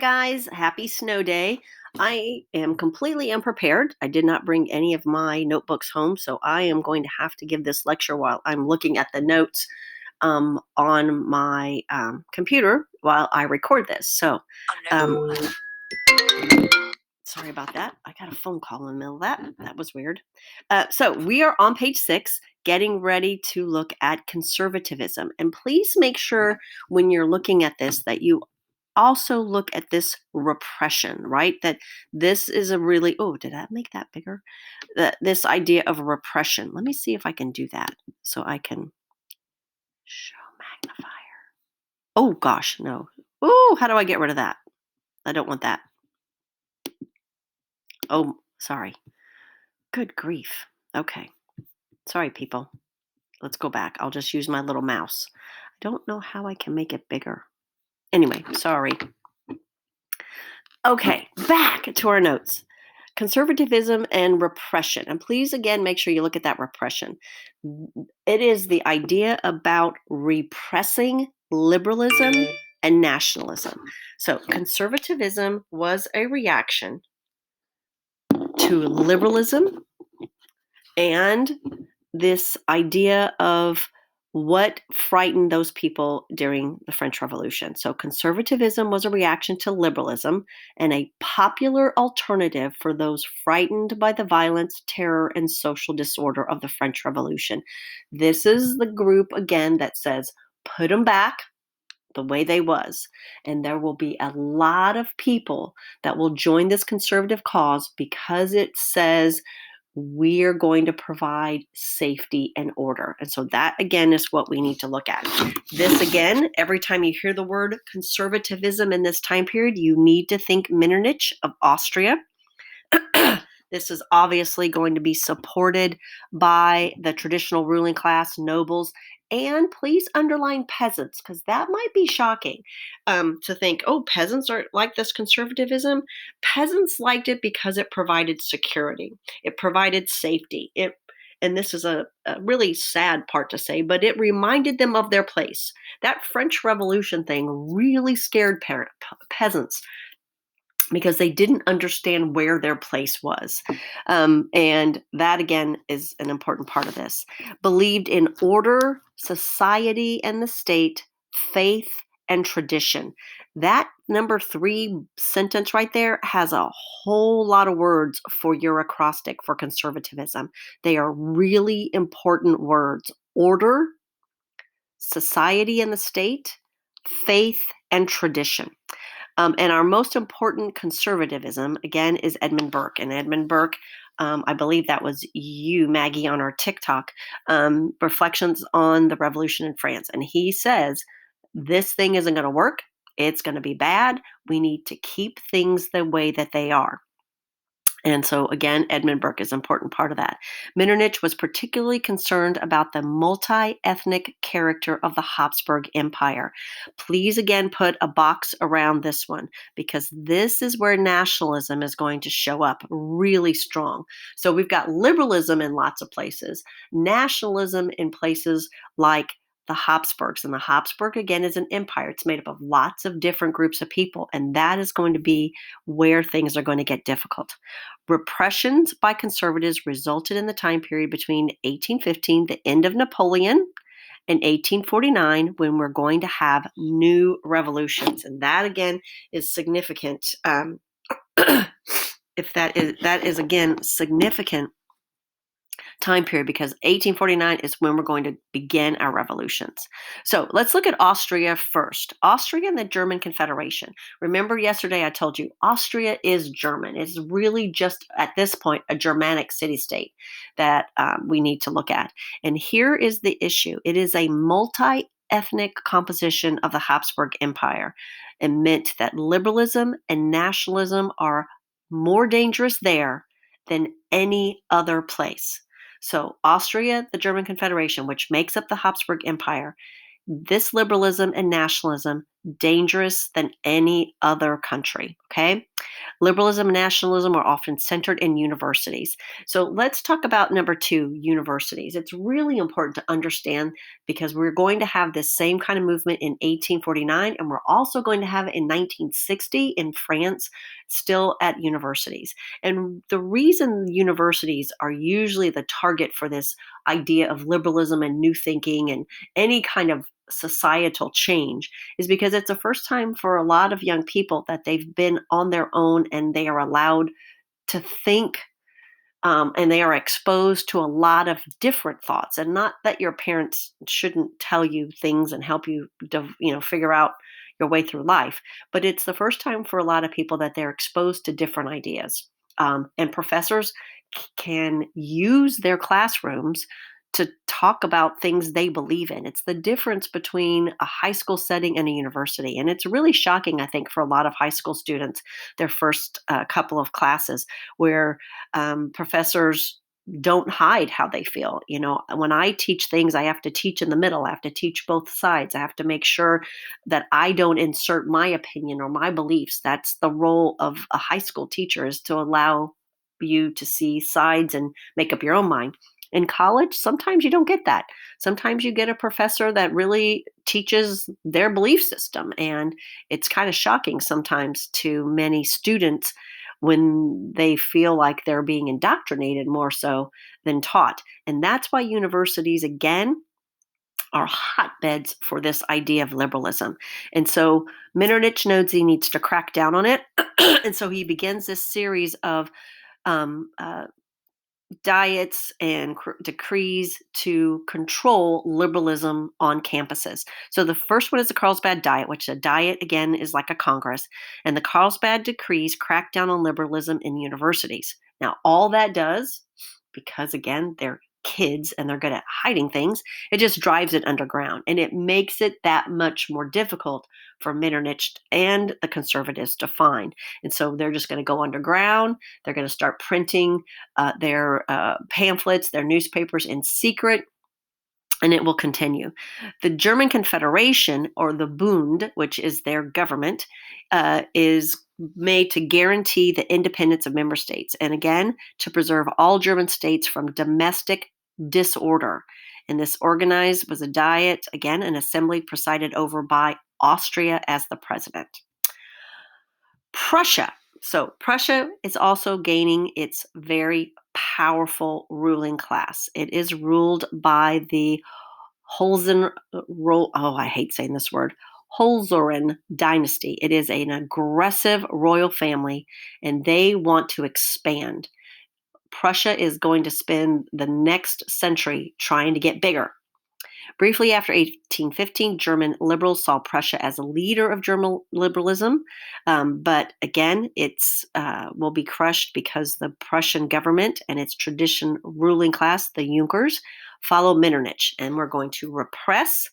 Guys, happy snow day. I am completely unprepared. I did not bring any of my notebooks home, so I am going to have to give this lecture while I'm looking at the notes on my computer while I record this. So, um, sorry about that. I got a phone call in the middle of that. That was weird. So, we are on page 6, getting ready to look at conservatism. And please make sure when you're looking at this that you also look at this repression, right? That this is a really, oh, did I make that bigger? This idea of repression. Let me see if I can do that so I can show magnifier. Oh gosh, no. Oh, how do I get rid of that? I don't want that. Oh, sorry. Good grief. Okay. Sorry, people. Let's go back. I'll just use my little mouse. I don't know how I can make it bigger. Anyway, sorry. Okay, back to our notes. Conservatism and repression. And please, again, make sure you look at that repression. It is the idea about repressing liberalism and nationalism. So, conservatism was a reaction to liberalism and this idea of what frightened those people during the French Revolution. So, conservatism was a reaction to liberalism and a popular alternative for those frightened by the violence, terror, and social disorder of the French Revolution. This is the group, again, that says, put them back the way they was. And there will be a lot of people that will join this conservative cause because it says we're going to provide safety and order. And so that, again, is what we need to look at. This, again, every time you hear the word conservatism in this time period, you need to think Metternich of Austria. This is obviously going to be supported by the traditional ruling class, nobles, and please underline peasants, because that might be shocking to think, oh, peasants are like this conservatism. Peasants liked it because it provided security, it provided safety. And this is a really sad part to say, but it reminded them of their place. That French Revolution thing really scared peasants because they didn't understand where their place was. And that, again, is an important part of this. Believed in order, society and the state, faith, and tradition. That number 3 sentence right there has a whole lot of words for your acrostic for conservatism. They are really important words. Order, society and the state, faith, and tradition. And our most important conservatism, again, is Edmund Burke. And Edmund Burke, I believe that was you, Maggie, on our TikTok, reflections on the revolution in France. And he says, this thing isn't going to work. It's going to be bad. We need to keep things the way that they are. And so, again, Edmund Burke is an important part of that. Metternich was particularly concerned about the multi-ethnic character of the Habsburg Empire. Please, again, put a box around this one because this is where nationalism is going to show up really strong. So we've got liberalism in lots of places, nationalism in places like the Habsburgs. And the Habsburg, again, is an empire. It's made up of lots of different groups of people. And that is going to be where things are going to get difficult. Repressions by conservatives resulted in the time period between 1815, the end of Napoleon, and 1849, when we're going to have new revolutions. And that, again, is significant. If that is again significant time period because 1849 is when we're going to begin our revolutions. So let's look at Austria first. Austria and the German Confederation. Remember yesterday I told you Austria is German. It's really just at this point a Germanic city-state that we need to look at. And here is the issue. It is a multi-ethnic composition of the Habsburg Empire. It meant that liberalism and nationalism are more dangerous there than any other place. So Austria, the German Confederation, which makes up the Habsburg Empire, this liberalism and nationalism dangerous than any other country. Okay. Liberalism and nationalism are often centered in universities. So let's talk about number two, universities. It's really important to understand because we're going to have this same kind of movement in 1849, and we're also going to have it in 1960 in France, still at universities. And the reason universities are usually the target for this idea of liberalism and new thinking and any kind of societal change is because it's the first time for a lot of young people that they've been on their own and they are allowed to think, and they are exposed to a lot of different thoughts. And not that your parents shouldn't tell you things and help you figure out your way through life, but it's the first time for a lot of people that they're exposed to different ideas. And professors can use their classrooms to talk about things they believe in. It's the difference between a high school setting and a university. And it's really shocking, I think, for a lot of high school students, their first couple of classes, where professors don't hide how they feel. When I teach things, I have to teach in the middle. I have to teach both sides. I have to make sure that I don't insert my opinion or my beliefs. That's the role of a high school teacher, is to allow you to see sides and make up your own mind. In college, sometimes you don't get that. Sometimes you get a professor that really teaches their belief system. And it's kind of shocking sometimes to many students when they feel like they're being indoctrinated more so than taught. And that's why universities, again, are hotbeds for this idea of liberalism. And so Metternich knows he needs to crack down on it. And so he begins this series of um, uh, diets and decrees to control liberalism on campuses. So the first one is the Carlsbad Diet, which a diet, again, is like a Congress. And the Carlsbad decrees crack down on liberalism in universities. Now, all that does, because again, they're kids and they're good at hiding things, it just drives it underground. And it makes it that much more difficult for Metternich and the conservatives to find. And so they're just going to go underground. They're going to start printing their pamphlets, their newspapers in secret, and it will continue. The German Confederation, or the Bund, which is their government, is made to guarantee the independence of member states, and again, to preserve all German states from domestic disorder. And this organized was a diet, again, an assembly presided over by Austria as the president. Prussia. So Prussia is also gaining its very powerful ruling class. It is ruled by the I hate saying this word, Hohenzollern dynasty. It is an aggressive royal family, and they want to expand. Prussia is going to spend the next century trying to get bigger. Briefly after 1815, German liberals saw Prussia as a leader of German liberalism, but again, it's will be crushed because the Prussian government and its tradition ruling class, the Junkers, follow Metternich, and we're going to repress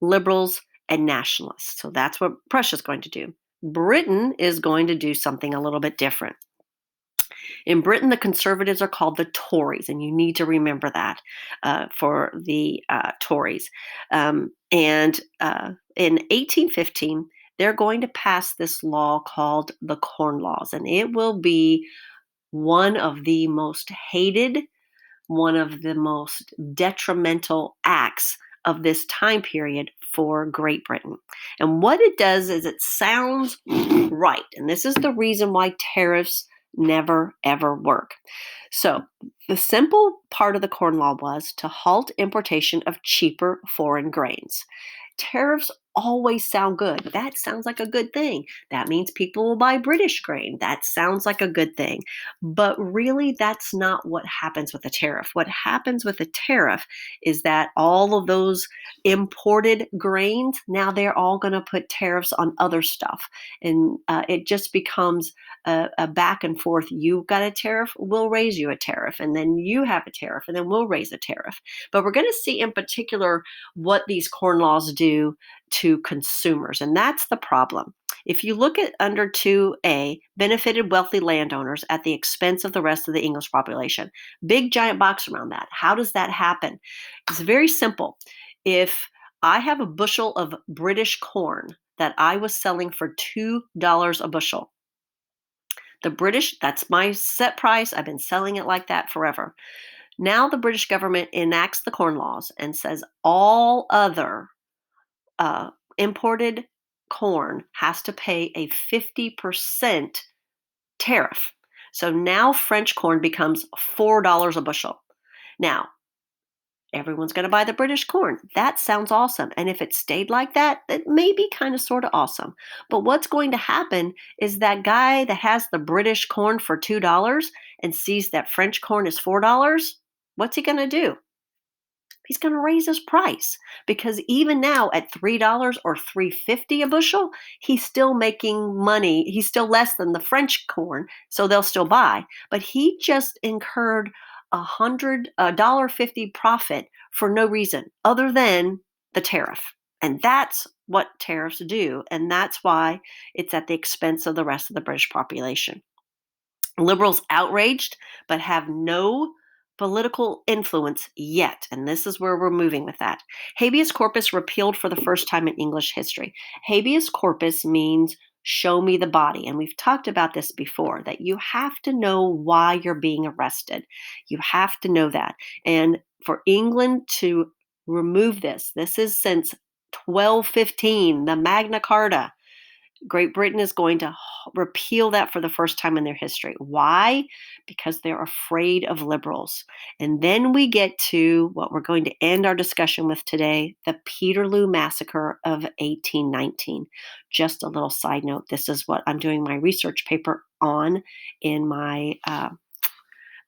liberals and nationalists. So that's what Prussia is going to do. Britain is going to do something a little bit different. In Britain, the conservatives are called the Tories, and you need to remember that for the Tories. And in 1815, they're going to pass this law called the Corn Laws, and it will be one of the most hated, one of the most detrimental acts of this time period for Great Britain. And what it does is it sounds right. And this is the reason why tariffs never, ever work. So the simple part of the Corn Law was to halt importation of cheaper foreign grains. Tariffs always sound good. That sounds like a good thing. That means people will buy British grain. That sounds like a good thing. But really, that's not what happens with a tariff. What happens with a tariff is that all of those imported grains, now they're all going to put tariffs on other stuff. And it just becomes a back and forth. You've got a tariff, we'll raise you a tariff. And then you have a tariff, and then we'll raise a tariff. But we're going to see in particular what these corn laws do to consumers. And that's the problem. If you look at under 2A, benefited wealthy landowners at the expense of the rest of the English population. Big giant box around that. How does that happen? It's very simple. If I have a bushel of British corn that I was selling for $2 a bushel. The British, that's my set price. I've been selling it like that forever. Now the British government enacts the corn laws and says all other uh, imported corn has to pay a 50% tariff. So now French corn becomes $4 a bushel. Now, everyone's going to buy the British corn. That sounds awesome. And if it stayed like that, it may be kind of sort of awesome. But what's going to happen is that guy that has the British corn for $2 and sees that French corn is $4, what's he going to do? He's going to raise his price because even now at $3 or $3.50 a bushel, he's still making money. He's still less than the French corn, so they'll still buy. But he just incurred $100.50 profit for no reason other than the tariff. And that's what tariffs do. And that's why it's at the expense of the rest of the British population. Liberals outraged, but have no political influence yet. And this is where we're moving with that. Habeas corpus repealed for the first time in English history. Habeas corpus means show me the body. And we've talked about this before, that you have to know why you're being arrested. You have to know that. And for England to remove this is since 1215, the Magna Carta. Great Britain is going to repeal that for the first time in their history. Why? Because they're afraid of liberals. And then we get to what we're going to end our discussion with today, the Peterloo Massacre of 1819. Just a little side note, this is what I'm doing my research paper on in my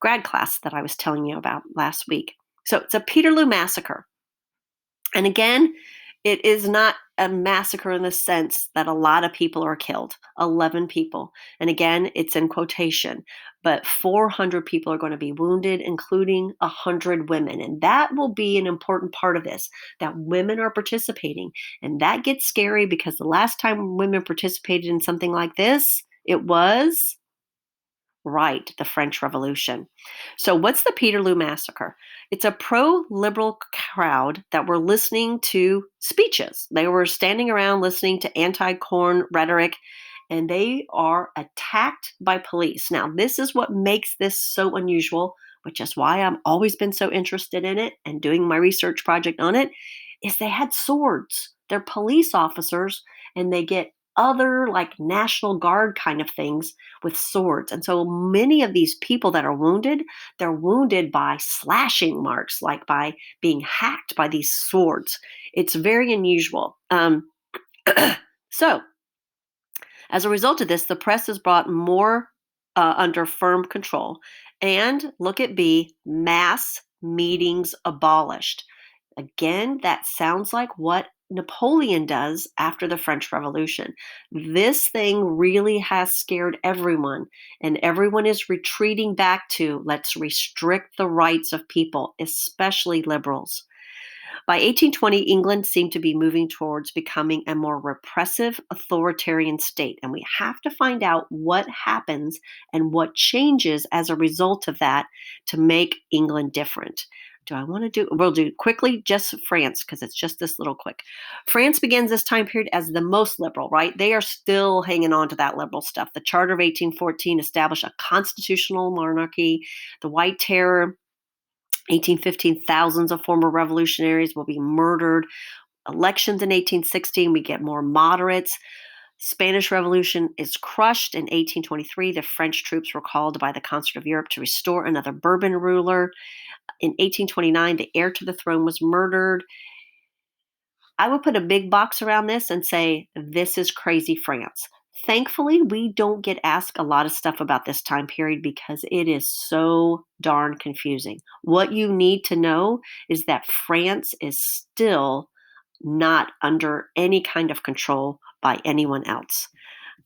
grad class that I was telling you about last week. So it's a Peterloo Massacre. And again, it is not a massacre in the sense that a lot of people are killed, 11 people. And again, it's in quotation, but 400 people are going to be wounded, including 100 women. And that will be an important part of this, that women are participating. And that gets scary because the last time women participated in something like this, it was right, the French Revolution. So, what's the Peterloo Massacre? It's a pro liberal crowd that were listening to speeches. They were standing around listening to anti corn rhetoric, and they are attacked by police. Now, this is what makes this so unusual, which is why I've always been so interested in it and doing my research project on it, is they had swords. They're police officers, and they get other like National Guard kind of things with swords. And so many of these people that are wounded, they're wounded by slashing marks, like by being hacked by these swords. It's very unusual. So, as a result of this, the press is brought more under firm control. And look at B, mass meetings abolished. Again, that sounds like what Napoleon does after the French Revolution. This thing really has scared everyone, and everyone is retreating back to let's restrict the rights of people, especially liberals. By 1820, England seemed to be moving towards becoming a more repressive, authoritarian state. And we have to find out what happens and what changes as a result of that to make England different. We'll do quickly just France because it's just this little quick. France begins this time period as the most liberal, right? They are still hanging on to that liberal stuff. The Charter of 1814 established a constitutional monarchy. The White Terror, 1815, thousands of former revolutionaries will be murdered. Elections in 1816, we get more moderates. Spanish Revolution is crushed in 1823. The French troops were called by the concert of Europe to restore another Bourbon ruler. In 1829, the heir to the throne was murdered. I would put a big box around this and say, this is crazy France. Thankfully, we don't get asked a lot of stuff about this time period because it is so darn confusing. What you need to know is that France is still not under any kind of control by anyone else.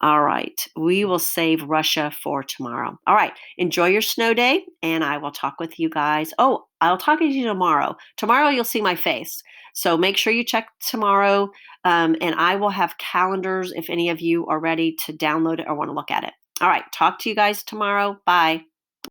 All right. We will save Russia for tomorrow. All right. Enjoy your snow day, and I will talk with you guys. Oh, I'll talk to you tomorrow. Tomorrow, you'll see my face. So make sure you check tomorrow, and I will have calendars if any of you are ready to download it or want to look at it. All right. Talk to you guys tomorrow. Bye.